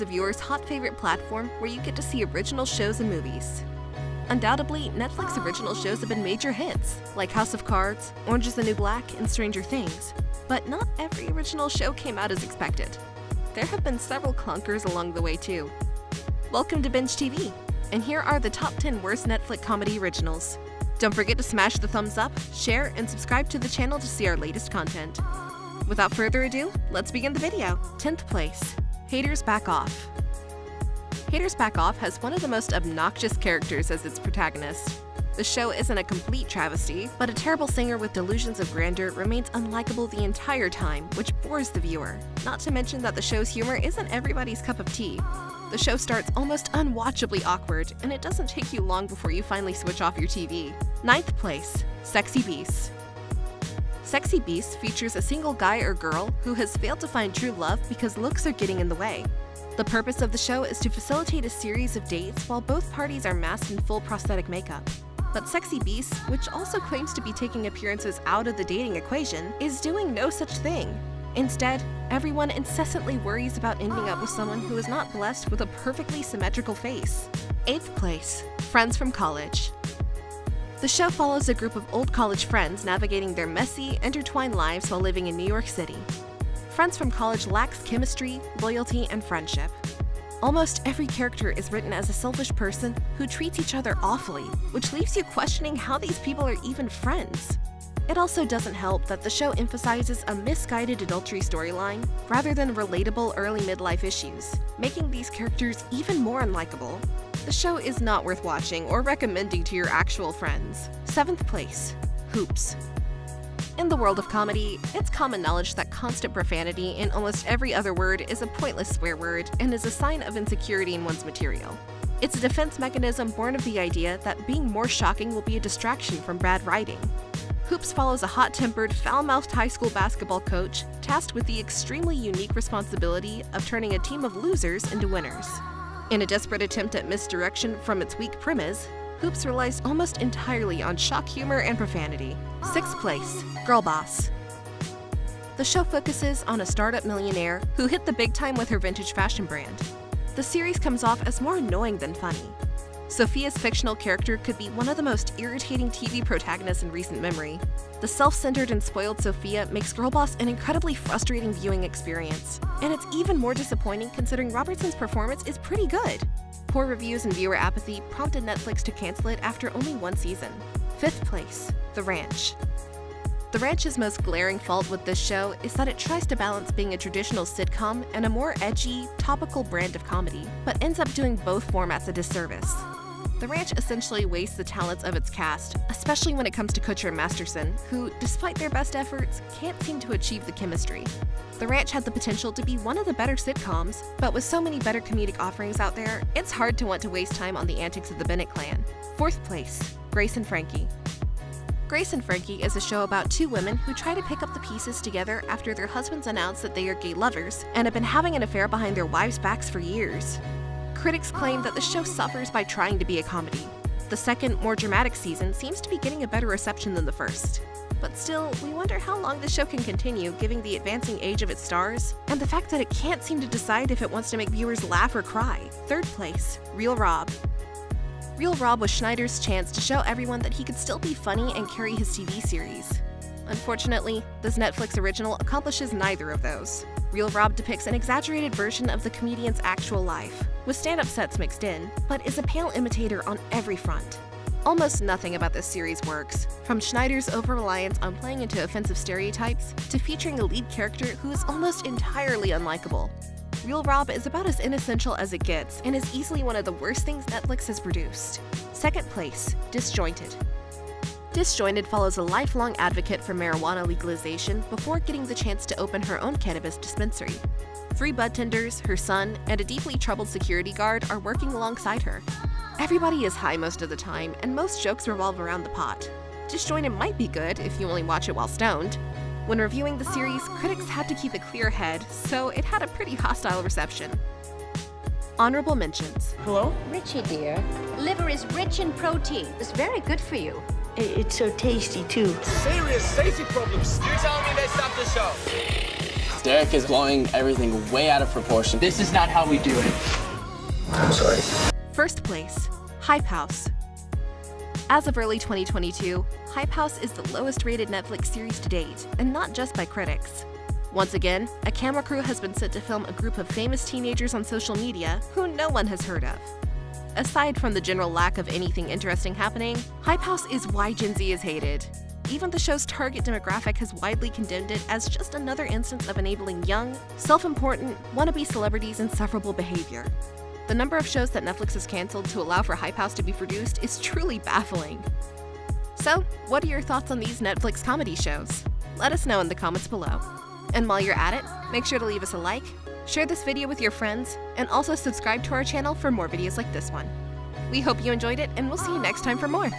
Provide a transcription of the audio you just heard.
of viewers' hot favorite platform where you get to see original shows and movies. Undoubtedly, Netflix original shows have been major hits, like House of Cards, Orange is the New Black, and Stranger Things. But not every original show came out as expected. There have been several clunkers along the way too. Welcome to BingeTv, and here are the top 10 worst Netflix comedy originals. Don't forget to smash the thumbs up, share, and subscribe to the channel to see our latest content. Without further ado, let's begin the video. 10th place, Haters Back Off. Haters Back Off has one of the most obnoxious characters as its protagonist. The show isn't a complete travesty, but a terrible singer with delusions of grandeur remains unlikable the entire time, which bores the viewer. Not to mention that the show's humor isn't everybody's cup of tea. The show starts almost unwatchably awkward, and it doesn't take you long before you finally switch off your TV. 9th place, Sexy Beasts. Sexy Beasts features a single guy or girl who has failed to find true love because looks are getting in the way. The purpose of the show is to facilitate a series of dates while both parties are masked in full prosthetic makeup. But Sexy Beasts, which also claims to be taking appearances out of the dating equation, is doing no such thing. Instead, everyone incessantly worries about ending up with someone who is not blessed with a perfectly symmetrical face. 8th place, Friends from College. The show follows a group of old college friends navigating their messy, intertwined lives while living in New York City. Friends from College lacks chemistry, loyalty, and friendship. Almost every character is written as a selfish person who treats each other awfully, which leaves you questioning how these people are even friends. It also doesn't help that the show emphasizes a misguided adultery storyline rather than relatable early midlife issues, making these characters even more unlikable. The show is not worth watching or recommending to your actual friends. 7th place, Hoops. In the world of comedy, it's common knowledge that constant profanity in almost every other word is a pointless swear word and is a sign of insecurity in one's material. It's a defense mechanism born of the idea that being more shocking will be a distraction from bad writing. Hoops follows a hot-tempered, foul-mouthed high school basketball coach tasked with the extremely unique responsibility of turning a team of losers into winners. In a desperate attempt at misdirection from its weak premise, Hoops relies almost entirely on shock humor and profanity. 6th place, Girlboss. The show focuses on a startup millionaire who hit the big time with her vintage fashion brand. The series comes off as more annoying than funny. Sophia's fictional character could be one of the most irritating TV protagonists in recent memory. The self-centered and spoiled Sophia makes Girlboss an incredibly frustrating viewing experience, and it's even more disappointing considering Robertson's performance is pretty good. Poor reviews and viewer apathy prompted Netflix to cancel it after only one season. 5th place, The Ranch. The Ranch's most glaring fault with this show is that it tries to balance being a traditional sitcom and a more edgy, topical brand of comedy, but ends up doing both formats a disservice. The Ranch essentially wastes the talents of its cast, especially when it comes to Kutcher and Masterson, who, despite their best efforts, can't seem to achieve the chemistry. The Ranch had the potential to be one of the better sitcoms, but with so many better comedic offerings out there, it's hard to want to waste time on the antics of the Bennett clan. 4th place, Grace and Frankie. Grace and Frankie is a show about two women who try to pick up the pieces together after their husbands announce that they are gay lovers and have been having an affair behind their wives' backs for years. Critics claim that the show suffers by trying to be a comedy. The second, more dramatic season seems to be getting a better reception than the first. But still, we wonder how long the show can continue given the advancing age of its stars, and the fact that it can't seem to decide if it wants to make viewers laugh or cry. 3rd place, Real Rob. Real Rob was Schneider's chance to show everyone that he could still be funny and carry his TV series. Unfortunately, this Netflix original accomplishes neither of those. Real Rob depicts an exaggerated version of the comedian's actual life, with stand-up sets mixed in, but is a pale imitator on every front. Almost nothing about this series works, from Schneider's over-reliance on playing into offensive stereotypes to featuring a lead character who is almost entirely unlikable. Real Rob is about as inessential as it gets and is easily one of the worst things Netflix has produced. 2nd place, Disjointed. Disjointed follows a lifelong advocate for marijuana legalization before getting the chance to open her own cannabis dispensary. 3 budtenders, her son, and a deeply troubled security guard are working alongside her. Everybody is high most of the time, and most jokes revolve around the pot. Disjointed might be good if you only watch it while stoned. When reviewing the series, critics had to keep a clear head, so it had a pretty hostile reception. Honorable mentions. Hello? Richie, dear, liver is rich in protein. It's very good for you. It's so tasty, too. Serious safety problems. You're telling me they stopped the show? Derek is blowing everything way out of proportion. This is not how we do it. I'm sorry. First place, Hype House. As of early 2022, Hype House is the lowest rated Netflix series to date, and not just by critics. Once again, a camera crew has been sent to film a group of famous teenagers on social media who no one has heard of. Aside from the general lack of anything interesting happening, Hype House is why Gen Z is hated. Even the show's target demographic has widely condemned it as just another instance of enabling young, self-important, wannabe celebrities' insufferable behavior. The number of shows that Netflix has canceled to allow for Hype House to be produced is truly baffling. So, what are your thoughts on these Netflix comedy shows? Let us know in the comments below. And while you're at it, make sure to leave us a like, share this video with your friends, and also subscribe to our channel for more videos like this one. We hope you enjoyed it, and we'll see you next time for more.